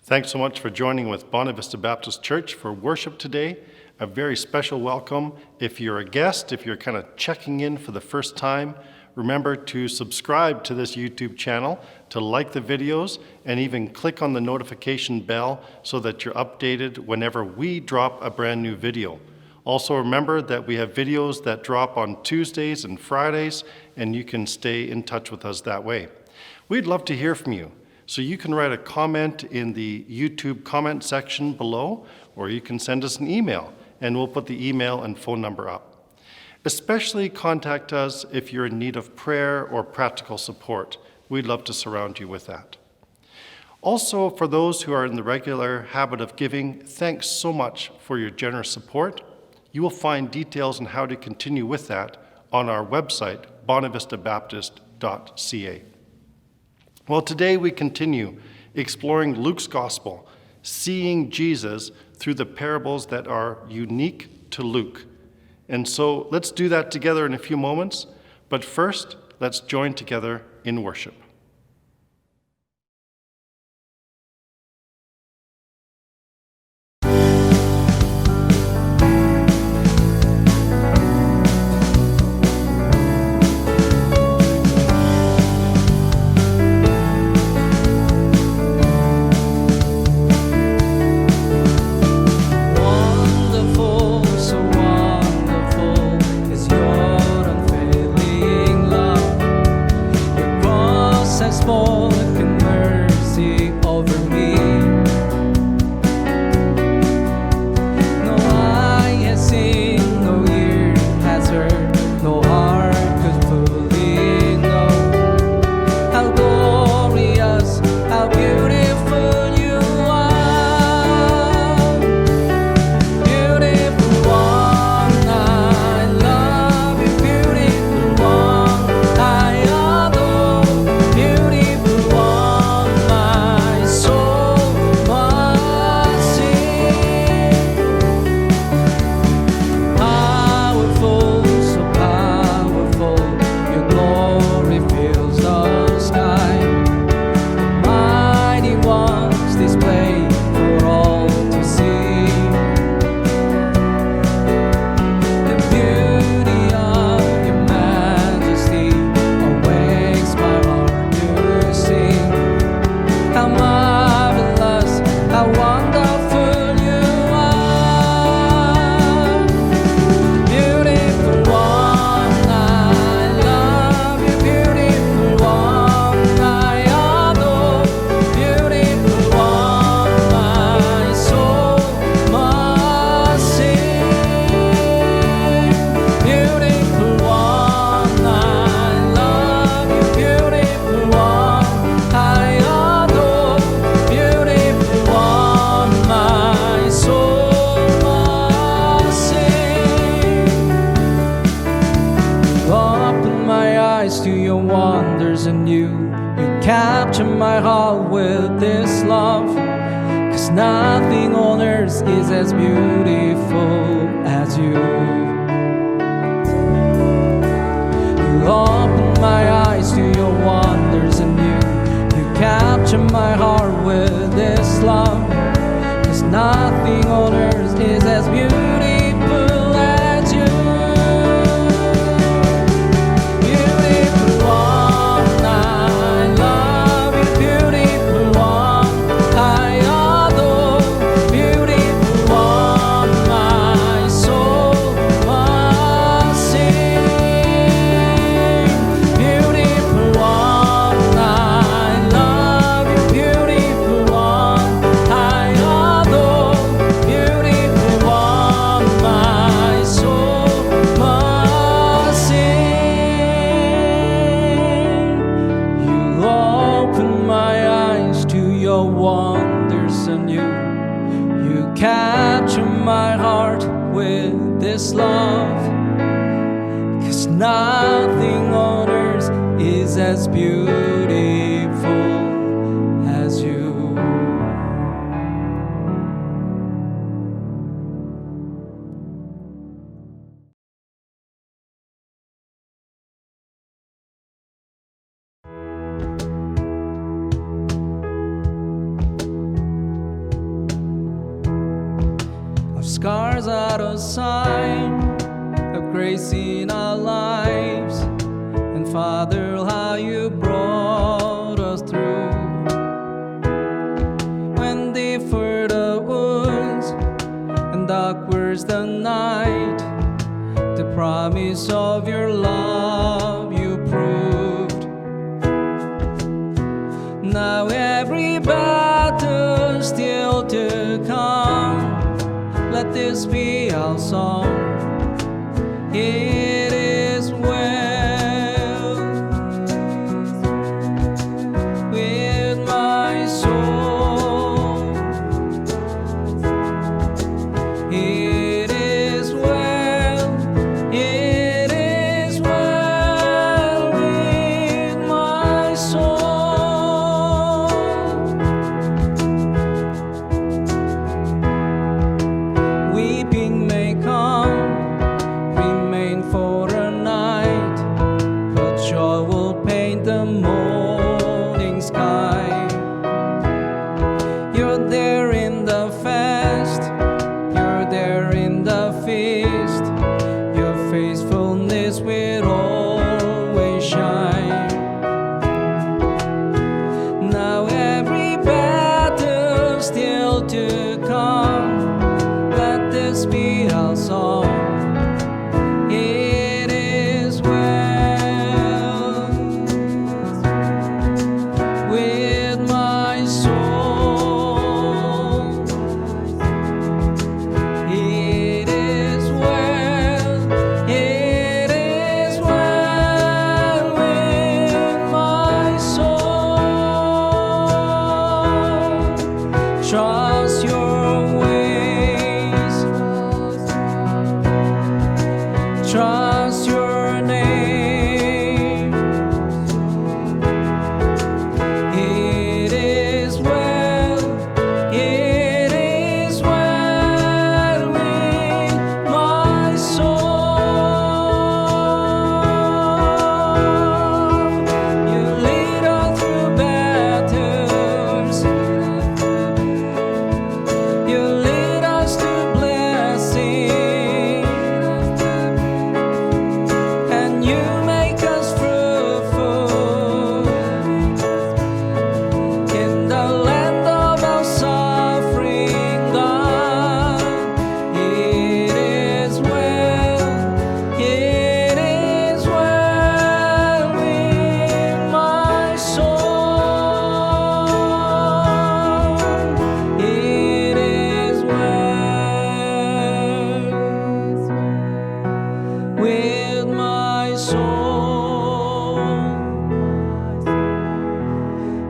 Thanks so much for joining with Bonavista Baptist Church for worship today. A very special welcome. If you're a guest, if you're kind of checking in for the first time, remember to subscribe to this YouTube channel, to like the videos, and even click on the notification bell so that you're updated whenever we drop a brand new video. Also remember that we have videos that drop on Tuesdays and Fridays, and you can stay in touch with us that way. We'd love to hear from you. So you can write a comment in the YouTube comment section below, or you can send us an email, and we'll put the email and phone number up. Especially contact us if you're in need of prayer or practical support. We'd love to surround you with that. Also, for those who are in the regular habit of giving, thanks so much for your generous support. You will find details on how to continue with that on our website, bonavistabaptist.ca. Well, today we continue exploring Luke's gospel, seeing Jesus through the parables that are unique to Luke. And so let's do that together in a few moments. But first, let's join together in worship. scars are a sign of grace in our lives. And Father, how you brought us through. When deep were the wounds and dark was the night, the promise of your love you proved. Now every battle still to come, let this be our song. It is well with my soul. It is well, it is well with my soul. Weeping may come, remain for a night, but joy will paint the morning sky. You're there in the fast, you're there in the feast, your faithfulness will always shine. Now every battle still to come, let this be our song. It is well with my soul. It is well, it is well with my soul. Trust your ways, trust your name. It is well, it is well with my soul. You lead us through battles, you lead us to blessing, and you make us fruitful in the land of our suffering, God. It is well, it is well with my soul. It is well with my soul.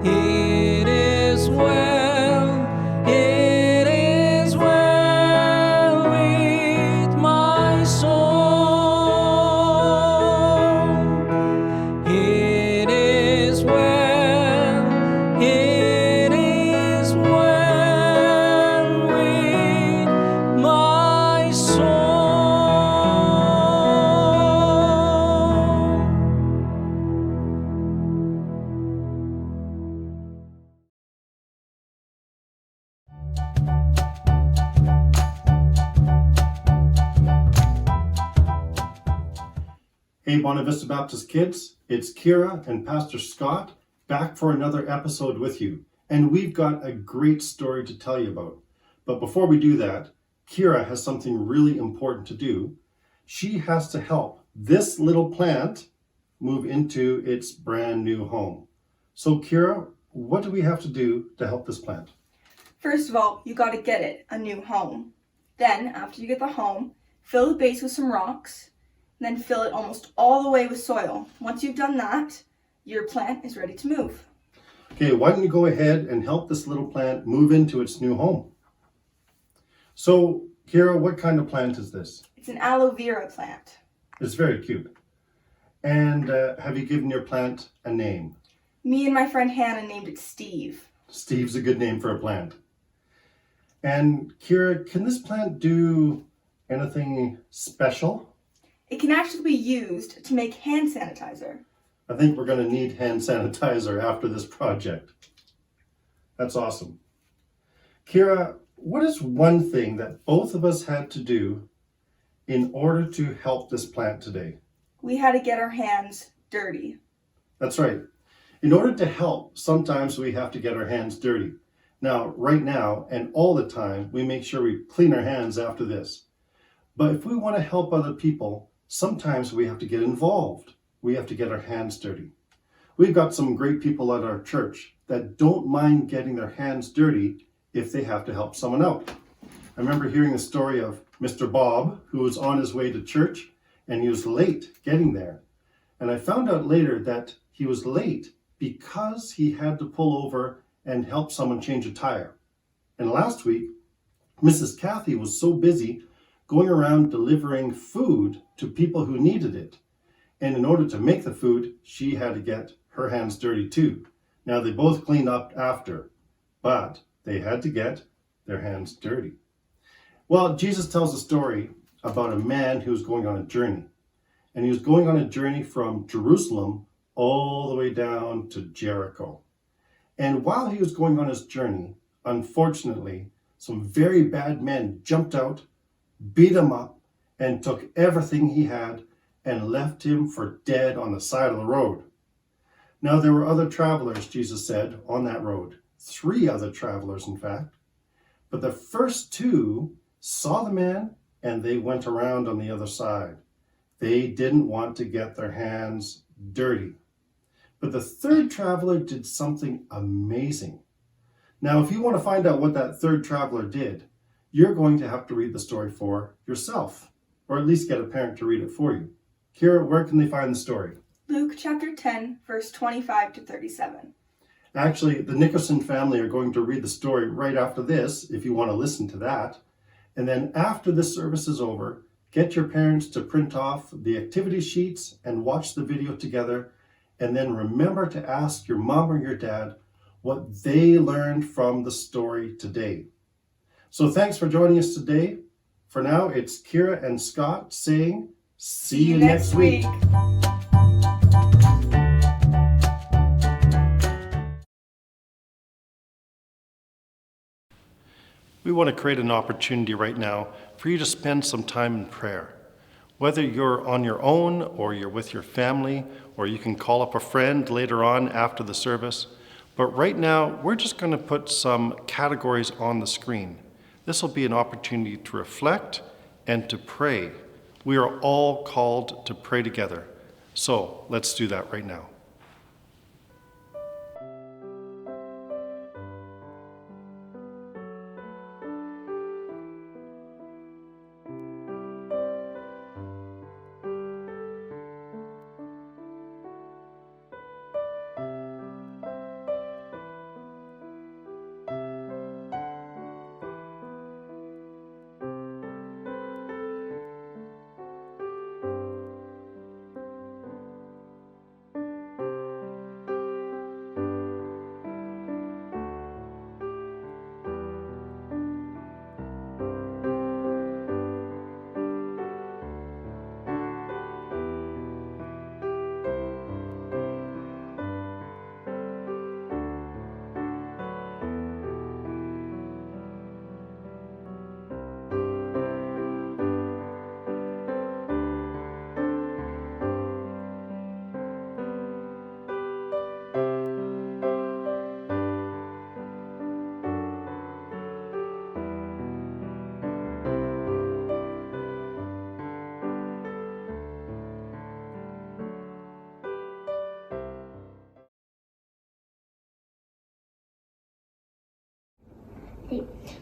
It is well, it is well with my soul. It is well, it is well with my soul. Hey, Bonnie Vista Baptist kids, it's Kira and Pastor Scott back for another episode with you. And we've got a great story to tell you about. But before we do that, Kira has something really important to do. She has to help this little plant move into its brand new home. So Kira, what do we have to do to help this plant? First of all, you got to get it a new home. Then, after you get the home, fill the base with some rocks, and then fill it almost all the way with soil. Once you've done that, your plant is ready to move. Okay, why don't you go ahead and help this little plant move into its new home? So, Kira, what kind of plant is this? It's an aloe vera plant. It's very cute. And have you given your plant a name? Me and my friend Hannah named it Steve. Steve's a good name for a plant. And Kira, can this plant do anything special? It can actually be used to make hand sanitizer. I think we're going to need hand sanitizer after this project. That's awesome. Kira, What is one thing that both of us had to do in order to help this plant today? We had to get our hands dirty. That's right. In order to help, sometimes we have to get our hands dirty. Now, right now, and all the time, we make sure we clean our hands after this. But if we want to help other people, sometimes we have to get involved. We have to get our hands dirty. We've got some great people at our church that don't mind getting their hands dirty if they have to help someone out. I remember hearing the story of Mr. Bob, who was on his way to church, and he was late getting there. And I found out later that he was late because he had to pull over and help someone change a tire. And last week, Mrs. Kathy was so busy going around delivering food to people who needed it. And in order to make the food, she had to get her hands dirty too. Now, they both cleaned up after, but they had to get their hands dirty. Well, Jesus tells a story about a man who was going on a journey. And he was going on a journey from Jerusalem all the way down to Jericho. And while he was going on his journey, unfortunately, some very bad men jumped out, beat him up, and took everything he had and left him for dead on the side of the road. Now, there were other travelers, Jesus said, on that road. 3 other travelers, in fact. But the first 2 saw the man and they went around on the other side. They didn't want to get their hands dirty. But the 3rd traveler did something amazing. Now, if you want to find out what that 3rd traveler did, you're going to have to read the story for yourself, or at least get a parent to read it for you. Kira, where can they find the story? Luke chapter 10, verse 25 to 37. Actually, the Nickerson family are going to read the story right after this, if you want to listen to that. And then after this service is over, get your parents to print off the activity sheets and watch the video together. And then remember to ask your mom or your dad what they learned from the story today. So thanks for joining us today. For now, it's Kira and Scott saying, see you next week. We want to create an opportunity right now for you to spend some time in prayer. Whether you're on your own or you're with your family, or you can call up a friend later on after the service. But right now, we're just going to put some categories on the screen. This will be an opportunity to reflect and to pray. We are all called to pray together. So let's do that right now.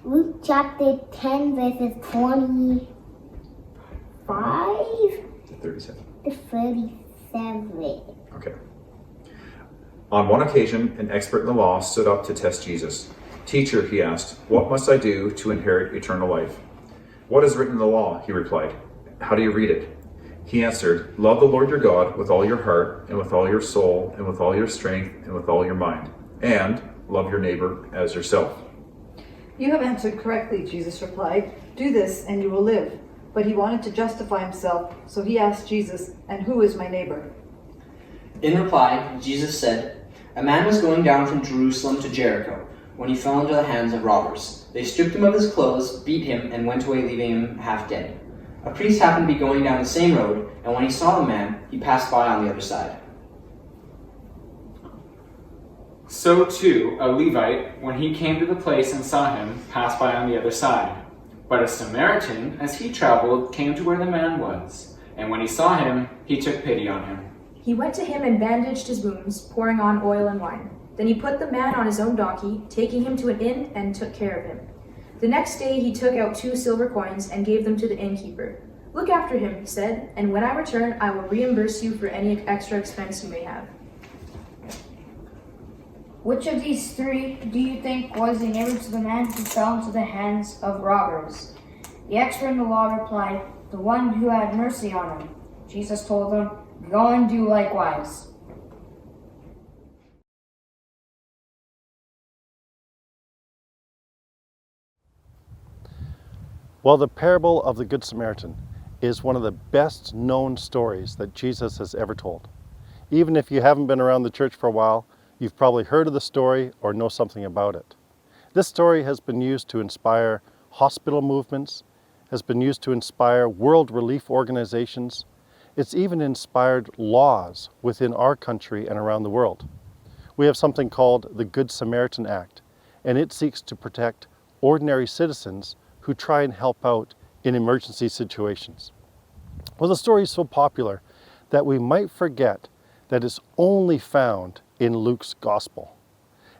Luke chapter 10, verses 25 37. to 37. Okay. On one occasion, an expert in the law stood up to test Jesus. Teacher, he asked, what must I do to inherit eternal life? What is written in the law? He replied. How do you read it? He answered, love the Lord your God with all your heart and with all your soul and with all your strength and with all your mind, and love your neighbor as yourself. You have answered correctly, Jesus replied. Do this and you will live. But he wanted to justify himself, so he asked Jesus, and who is my neighbor? In reply, Jesus said, a man was going down from Jerusalem to Jericho when he fell into the hands of robbers. They stripped him of his clothes, beat him, and went away, leaving him half dead. A priest happened to be going down the same road, and when he saw the man, he passed by on the other side. So too, a Levite, when he came to the place and saw him, passed by on the other side. But a Samaritan, as he traveled, came to where the man was. And when he saw him, he took pity on him. He went to him and bandaged his wounds, pouring on oil and wine. Then he put the man on his own donkey, taking him to an inn, and took care of him. The next day he took out 2 silver coins and gave them to the innkeeper. "Look after him," he said, "and when I return, I will reimburse you for any extra expense you may have." Which of these 3 do you think was the neighbor to the man who fell into the hands of robbers? The expert in the law replied, "The one who had mercy on him." Jesus told them, "Go and do likewise." Well, the parable of the Good Samaritan is one of the best known stories that Jesus has ever told. Even if you haven't been around the church for a while, you've probably heard of the story or know something about it. This story has been used to inspire hospital movements, has been used to inspire world relief organizations. It's even inspired laws within our country and around the world. We have something called the Good Samaritan Act, and it seeks to protect ordinary citizens who try and help out in emergency situations. Well, the story is so popular that we might forget that it's only found in Luke's Gospel.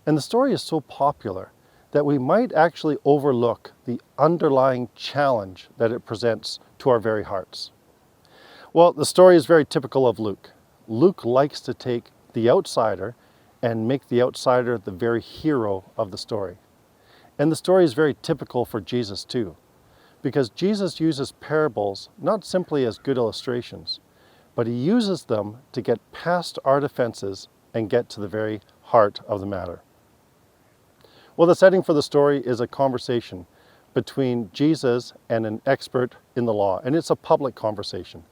And the story is so popular that we might actually overlook the underlying challenge that it presents to our very hearts. Well, the story is very typical of Luke. Luke likes to take the outsider and make the outsider the very hero of the story. And the story is very typical for Jesus too, because Jesus uses parables not simply as good illustrations, but he uses them to get past our defenses and get to the very heart of the matter. Well, the setting for the story is a conversation between Jesus and an expert in the law, and it's a public conversation.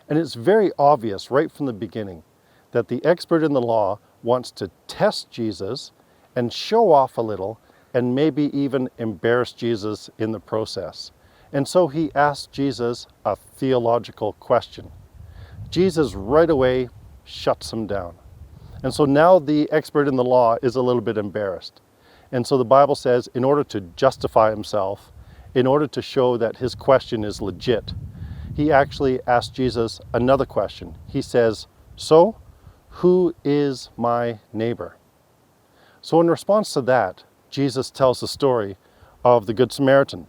And it's very obvious right from the beginning that the expert in the law wants to test Jesus and show off a little and maybe even embarrass Jesus in the process. And so he asks Jesus a theological question. Jesus right away shuts him down. And so now the expert in the law is a little bit embarrassed. And so the Bible says, in order to justify himself, in order to show that his question is legit, he actually asks Jesus another question. He says, "So, who is my neighbor?" So in response to that, Jesus tells the story of the Good Samaritan.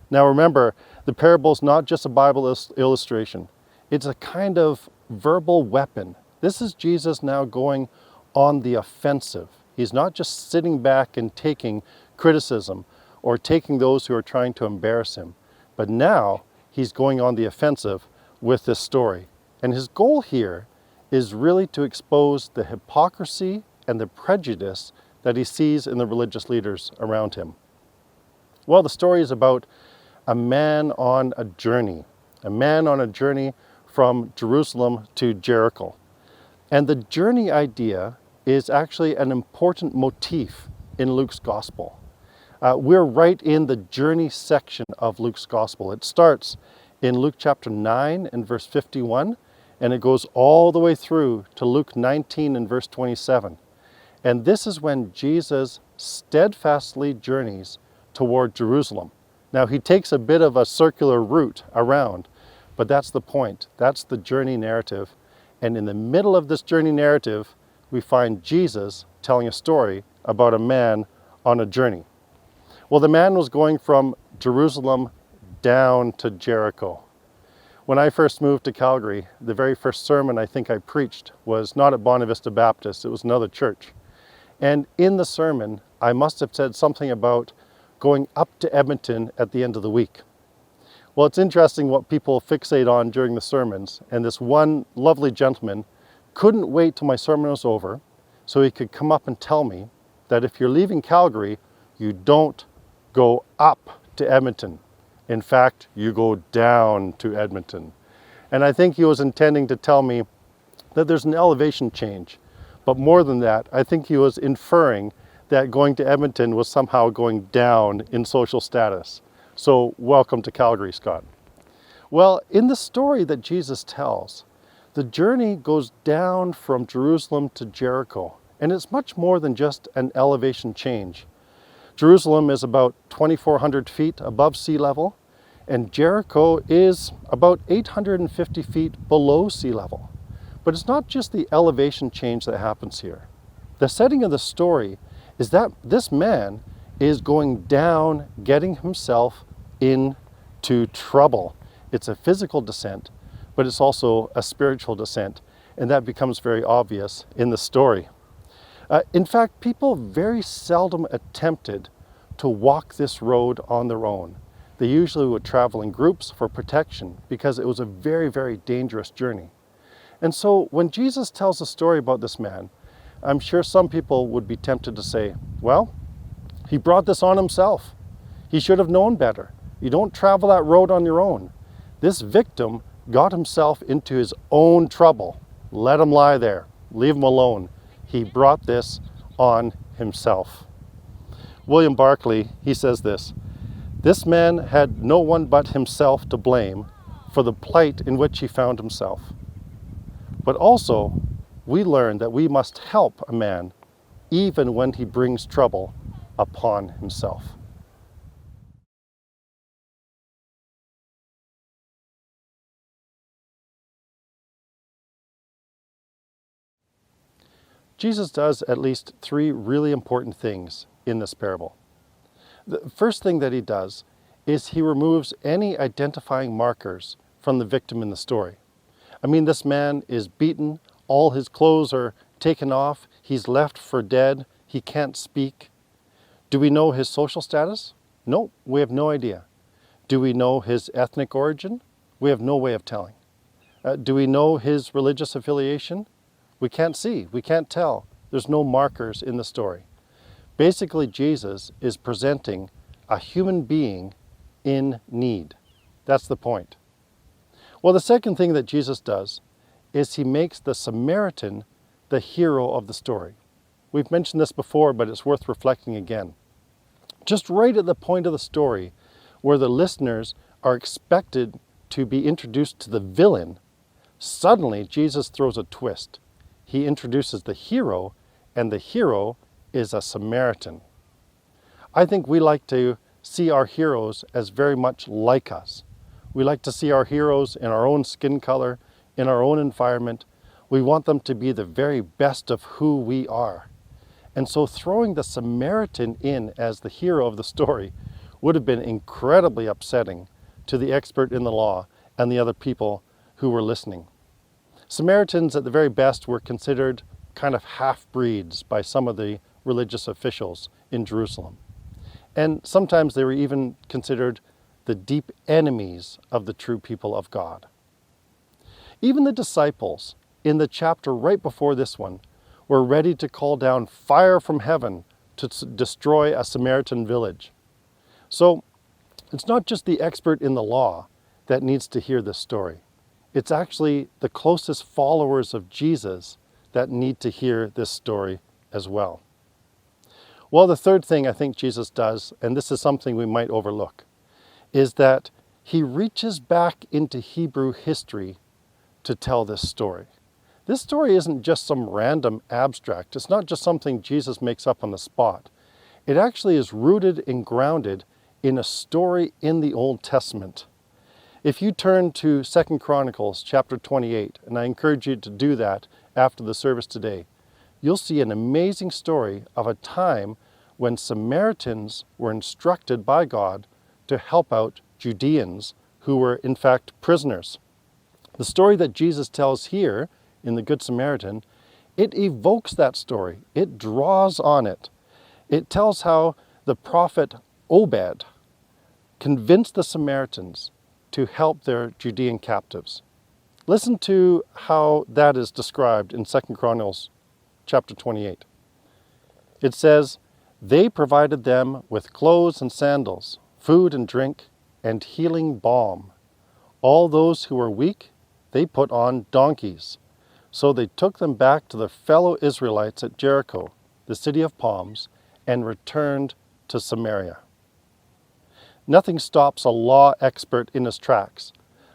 Now remember, the parable is not just a Bible illustration. It's a kind of verbal weapon. This is Jesus now going on the offensive. He's not just sitting back and taking criticism or taking those who are trying to embarrass him, but now he's going on the offensive with this story. And his goal here is really to expose the hypocrisy and the prejudice that he sees in the religious leaders around him. Well, the story is about a man on a journey from Jerusalem to Jericho. And the journey idea is actually an important motif in Luke's Gospel. We're right in the journey section of Luke's Gospel. It starts in Luke chapter 9 and verse 51, and it goes all the way through to Luke 19 and verse 27. And this is when Jesus steadfastly journeys toward Jerusalem. Now he takes a bit of a circular route around, but that's the point. That's the journey narrative. And in the middle of this journey narrative, we find Jesus telling a story about a man on a journey. Well, the man was going from Jerusalem down to Jericho. When I first moved to Calgary, the very first sermon I think I preached was not at Bonavista Baptist, it was another church. And in the sermon, I must have said something about going up to Edmonton at the end of the week. Well, it's interesting what people fixate on during the sermons, and this one lovely gentleman couldn't wait till my sermon was over so he could come up and tell me that if you're leaving Calgary, you don't go up to Edmonton. In fact, you go down to Edmonton. And I think he was intending to tell me that there's an elevation change. But more than that, I think he was inferring that going to Edmonton was somehow going down in social status. So welcome to Calgary, Scott. Well, in the story that Jesus tells, the journey goes down from Jerusalem to Jericho, and it's much more than just an elevation change. Jerusalem is about 2,400 feet above sea level, and Jericho is about 850 feet below sea level. But it's not just the elevation change that happens here. The setting of the story is that this man is going down, getting himself into trouble. It's a physical descent, but it's also a spiritual descent, and that becomes very obvious in the story. In fact, people very seldom attempted to walk this road on their own. They usually would travel in groups for protection because it was a very, very dangerous journey. And so when Jesus tells a story about this man, I'm sure some people would be tempted to say, well, he brought this on himself. He should have known better. You don't travel that road on your own. This victim got himself into his own trouble. Let him lie there. Leave him alone. He brought this on himself. William Barclay, he says this man had no one but himself to blame for the plight in which he found himself. But also, we learn that we must help a man even when he brings trouble upon himself. Jesus does at least three really important things in this parable. The first thing that he does is he removes any identifying markers from the victim in the story. I mean, this man is beaten, all his clothes are taken off, he's left for dead, he can't speak. Do we know his social status? No, we have no idea. Do we know his ethnic origin? We have no way of telling. Do we know his religious affiliation? We can't see, we can't tell. There's no markers in the story. Basically, Jesus is presenting a human being in need. That's the point. Well, the second thing that Jesus does is he makes the Samaritan the hero of the story. We've mentioned this before, but it's worth reflecting again. Just right at the point of the story where the listeners are expected to be introduced to the villain, suddenly Jesus throws a twist. He introduces the hero, and the hero is a Samaritan. I think we like to see our heroes as very much like us. We like to see our heroes in our own skin color, in our own environment. We want them to be the very best of who we are. And so throwing the Samaritan in as the hero of the story would have been incredibly upsetting to the expert in the law and the other people who were listening. Samaritans at the very best were considered kind of half-breeds by some of the religious officials in Jerusalem. And sometimes they were even considered the deep enemies of the true people of God. Even the disciples in the chapter right before this one were ready to call down fire from heaven to destroy a Samaritan village. So it's not just the expert in the law that needs to hear this story. It's actually the closest followers of Jesus that need to hear this story as well. Well, the third thing I think Jesus does, and this is something we might overlook, is that he reaches back into Hebrew history to tell this story. This story isn't just some random abstract. It's not just something Jesus makes up on the spot. It actually is rooted and grounded in a story in the Old Testament. If you turn to 2 Chronicles chapter 28, and I encourage you to do that after the service today, you'll see an amazing story of a time when Samaritans were instructed by God to help out Judeans who were in fact prisoners. The story that Jesus tells here in the Good Samaritan, it evokes that story. It draws on it. It tells how the prophet Obed convinced the Samaritans to help their Judean captives. Listen to how that is described in 2 Chronicles chapter 28. It says, "They provided them with clothes and sandals, food and drink, and healing balm. All those who were weak, they put on donkeys. So they took them back to their fellow Israelites at Jericho, the city of palms, and returned to Samaria. Nothing stops a law expert in his tracks,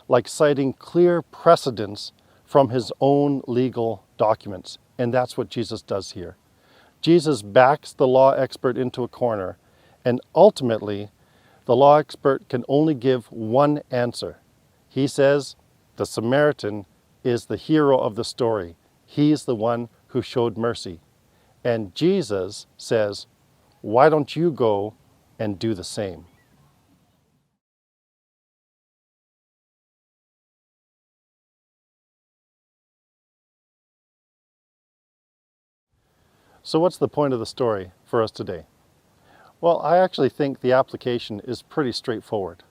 like citing clear precedents from his own legal documents. And that's what Jesus does here. Jesus backs the law expert into a corner, and ultimately, the law expert can only give one answer. He says the Samaritan is the hero of the story. He's the one who showed mercy. And Jesus says, why don't you go and do the same? So what's the point of the story for us today? Well, I actually think the application is pretty straightforward.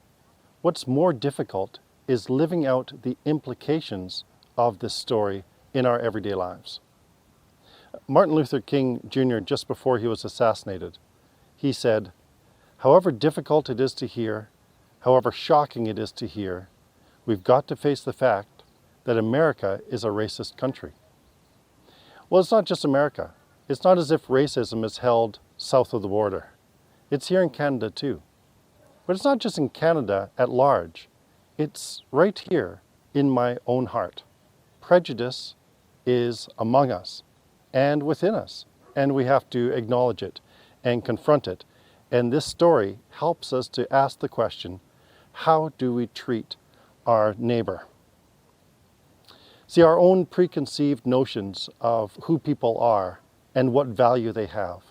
What's more difficult is living out the implications of this story in our everyday lives. Martin Luther King Jr., just before he was assassinated, he said, however difficult it is to hear, however shocking it is to hear, we've got to face the fact that America is a racist country. Well, it's not just America. It's not as if racism is held south of the border. It's here in Canada too. But it's not just in Canada at large. It's right here in my own heart. Prejudice is among us and within us, and we have to acknowledge it and confront it. And this story helps us to ask the question, how do we treat our neighbor? See, our own preconceived notions of who people are and what value they have,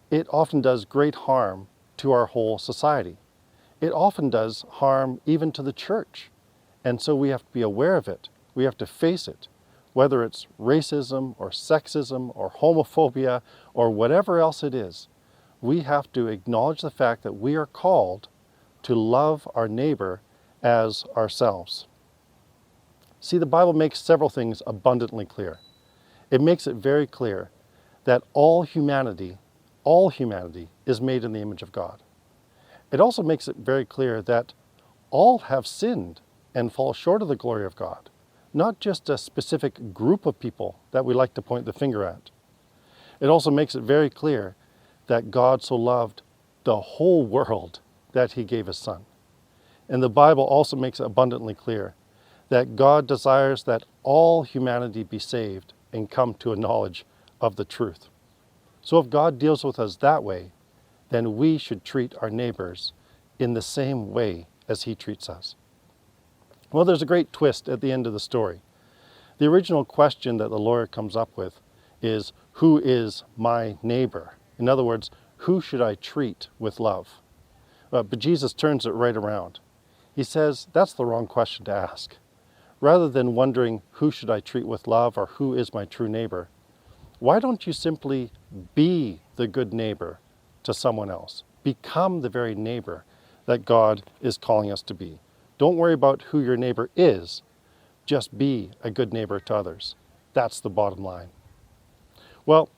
it often does great harm to our whole society. It often does harm even to the church. And so we have to be aware of it. We have to face it, whether it's racism or sexism or homophobia or whatever else it is. We have to acknowledge the fact that we are called to love our neighbor as ourselves. See, the Bible makes several things abundantly clear. It makes it very clear that all humanity is made in the image of God. It also makes it very clear that all have sinned and fall short of the glory of God, not just a specific group of people that we like to point the finger at. It also makes it very clear that God so loved the whole world that he gave his Son. And the Bible also makes it abundantly clear that God desires that all humanity be saved and come to a knowledge of the truth. So if God deals with us that way, then we should treat our neighbors in the same way as he treats us. Well, there's a great twist at the end of the story. The original question that the lawyer comes up with is, who is my neighbor? In other words, who should I treat with love? But Jesus turns it right around. He says, that's the wrong question to ask. Rather than wondering who should I treat with love or who is my true neighbor, why don't you simply be the good neighbor to someone else? Become the very neighbor that God is calling us to be. Don't worry about who your neighbor is. Just be a good neighbor to others. That's the bottom line. Well,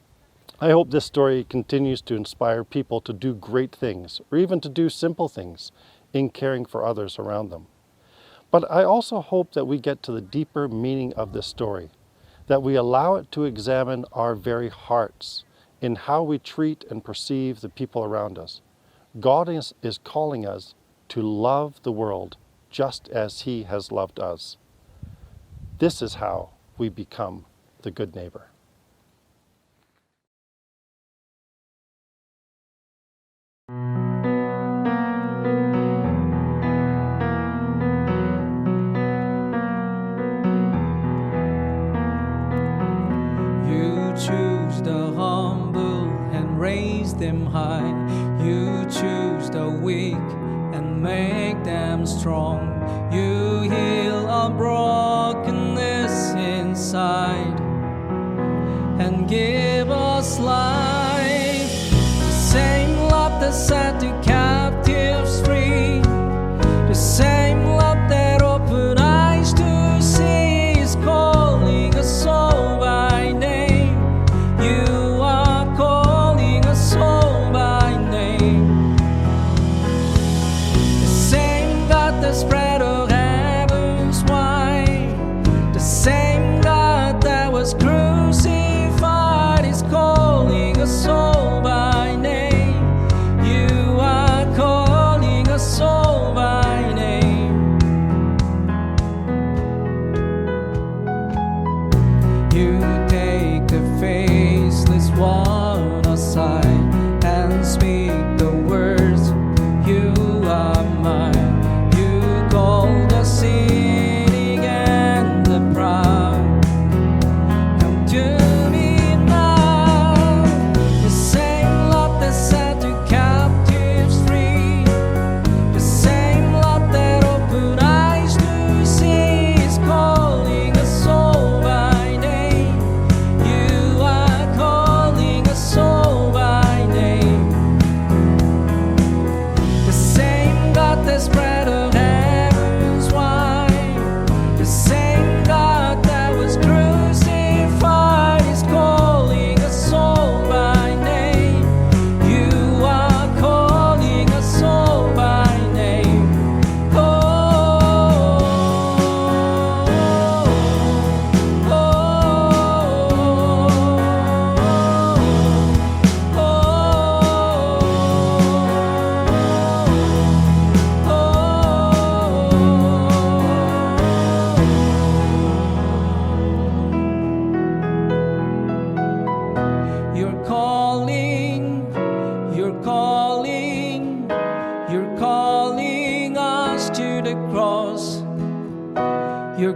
I hope this story continues to inspire people to do great things, or even to do simple things in caring for others around them. But I also hope that we get to the deeper meaning of this story, that we allow it to examine our very hearts in how we treat and perceive the people around us. God is calling us to love the world just as he has loved us. This is how we become the good neighbor. You choose the humble and raise them high. You choose the weak and make them strong. You heal our brokenness inside and give us life. The same love that set the captives free, the same love that opened eyes to see is calling us all by name. You are calling us all by name. The same God that spread the heavens wide, the same God that was crucified is calling us all by name.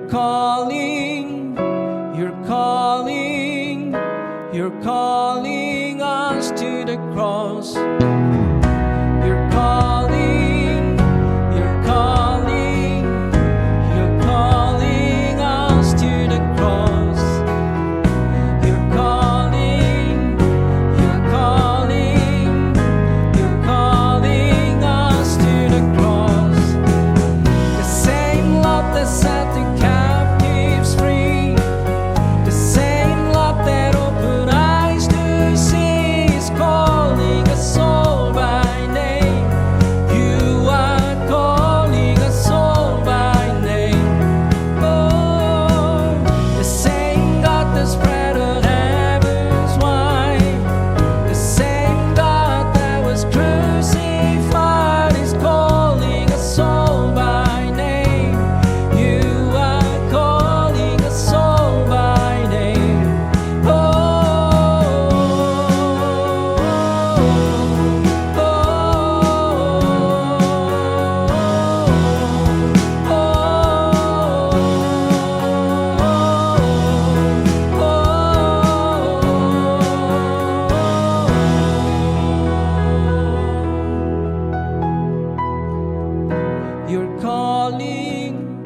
You're calling, you're calling, you're calling us to the cross. You're calling, you're calling, you're calling us to the cross. You're calling, you're calling, you're calling us to the cross. The same love that set the captives free, the same love that opened eyes to see is calling us all by name. You are calling us all by name. Oh, the same God that spread the heavens wide, the same God that was crucified is calling us all by name. You are calling us all by name. Oh, you're calling,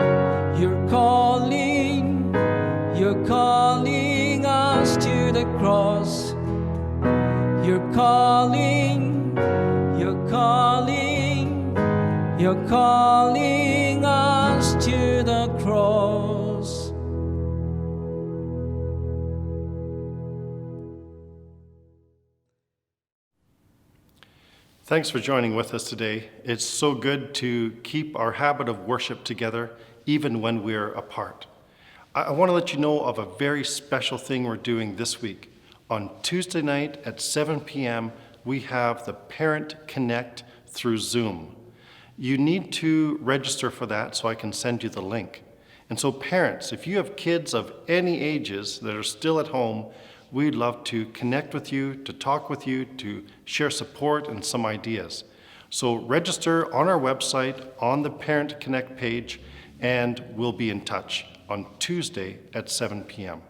you're calling, you're calling us to the cross. You're calling, you're calling, you're calling us to the cross. Thanks for joining with us today. It's so good to keep our habit of worship together even when we're apart. I want to let you know of a very special thing we're doing this week. On Tuesday night at 7 p.m., we have the Parent Connect through Zoom. You need to register for that so I can send you the link. And so parents, if you have kids of any ages that are still at home, we'd love to connect with you, to talk with you, to share support and some ideas. So register on our website on the Parent Connect page, and we'll be in touch on Tuesday at 7 p.m.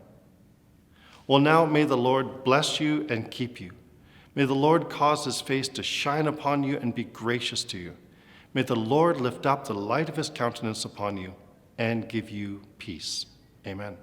Well, now may the Lord bless you and keep you. May the Lord cause his face to shine upon you and be gracious to you. May the Lord lift up the light of his countenance upon you and give you peace. Amen.